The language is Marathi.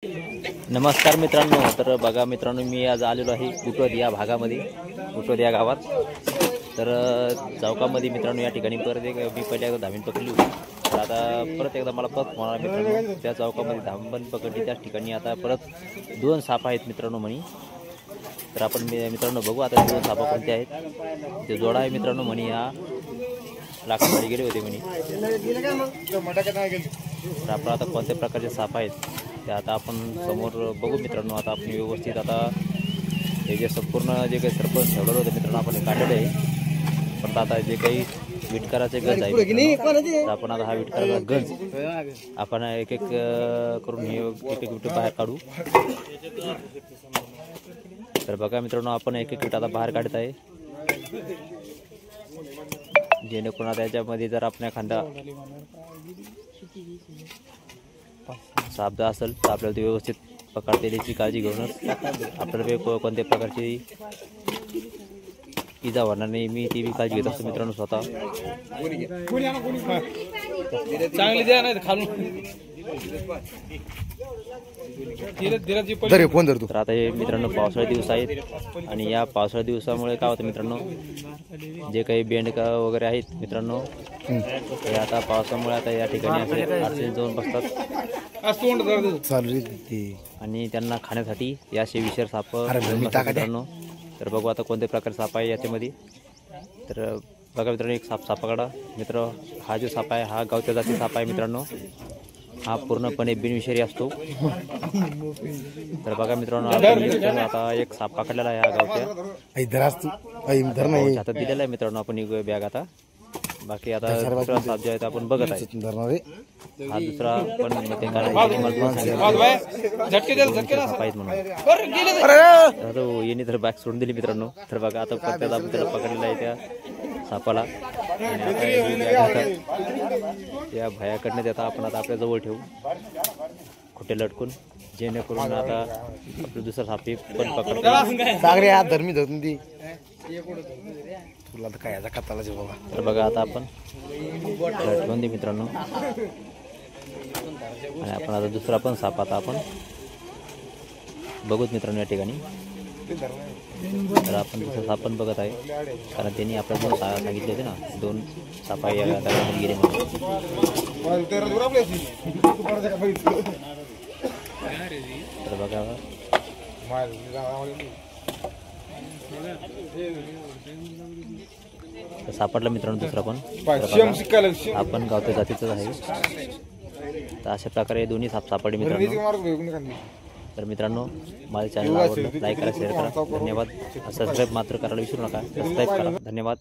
नमस्कार मित्रांनो, तर बघा मित्रांनो, मी आज आलेलो आहे उटवद या भागामध्ये, उटवद या गावात. तर चौकामध्ये मित्रांनो या ठिकाणी परत एक मी पहिले एकदा धामीन पकडली होती. तर आता परत एकदा मला परत म्हणा मित्रांनो, त्या चौकामध्ये धामण पकडली त्याच ठिकाणी आता परत 2 साप आहेत मित्रांनो म्हणी. तर आपण मित्रांनो बघू आता 2 साप कोणते आहेत. ते जोडा आहे मित्रांनो म्हणी, हा लाखामध्ये गेले होते म्हणी. तर आपण आता कोणत्या प्रकारचे साप आहेत ते आता आपण समोर बघू मित्रांनो. आता आपण व्यवस्थित आता हे जे संपूर्ण जे काही सरपंच ठेवलेलं होतं मित्रांनो आपण काढलेलं आहे. पण आता जे काही विटकराचे गंज आहे आपण आता हा विटकराचा गंज आपण एक एक करून हे एक एक विट बाहेर काढू. तर बघा मित्रांनो, आपण एक एक विट आता बाहेर काढत आहे, जेणेकरून त्याच्यामध्ये जर आपल्या एखादा साप असेल तर आपल्याला ते व्यवस्थित पकडता याची काळजी घेऊनच आपल्याला कोणत्या प्रकारची इजा होणार नाही, मी ती काळजी घेत असतो मित्रांनो स्वतः. चांगली द्या नाही खालून. तर आता हे मित्रांनो पावसाळी दिवस आहेत आणि या पावसाळी दिवसामुळे काय होतं मित्रांनो, जे काही बेंडका वगैरे आहेत मित्रांनो हे आता पावसामुळे आता या ठिकाणी अडचणी जाऊन बसतात आणि त्यांना खाण्यासाठी या असे विषारी साप मित्रांनो. तर बघू आता कोणत्या प्रकारचे साप आहे याच्यामध्ये. तर बघा मित्रांनो, एक साप सापाकडा मित्र. हा जो साप आहे हा गावच्या जाती साप आहे मित्रांनो. हा पूर्णपणे बिनविषारी असतो. तर बघा मित्रांनो, आपण आता एक साप पकडलेला आहे हा गावच्या हातात दिलेला आहे मित्रांनो आपण एक बॅग. आता बाकी आता दुसरा साप जो आहे आपण बघत आहे, हा दुसरा पण येणे तर बॅग सोडून दिली मित्रांनो. तर बघा आता त्याला आपण त्याला पकडलेला आहे त्या सापाला या भयाकडनं त्याचा आपण आता आपल्या जवळ ठेवू खोटे लटकून, जेणेकरून आता आपलं दुसरा सापी पण पकडतो. धर्मी धरून ती तुला तर काय कताला बाबा. तर बघा आता आपण लटकून दे मित्रांनो आणि आपण आता दुसरा पण साप आता आपण बघूत मित्रांनो या ठिकाणी. तर आपण दुसरा साप पण बघत आहे, कारण त्यांनी आपल्याला 2 सांगितले होते ना, 2 सापा या दगडामध्ये गेले म्हणून. तर बघा सापडला मित्रांनो दुसरा पण. आपण गावच्या जातीचंच आहे. तर अशा प्रकारे दोन्ही साप सापडले मित्रांनो. तर मित्रांनो, माझ्या चॅनल आवडलं लाईक करा, शेअर करा. धन्यवाद. सबस्क्राईब मात्र करायला विसरू नका. सबस्क्राईब करा. धन्यवाद.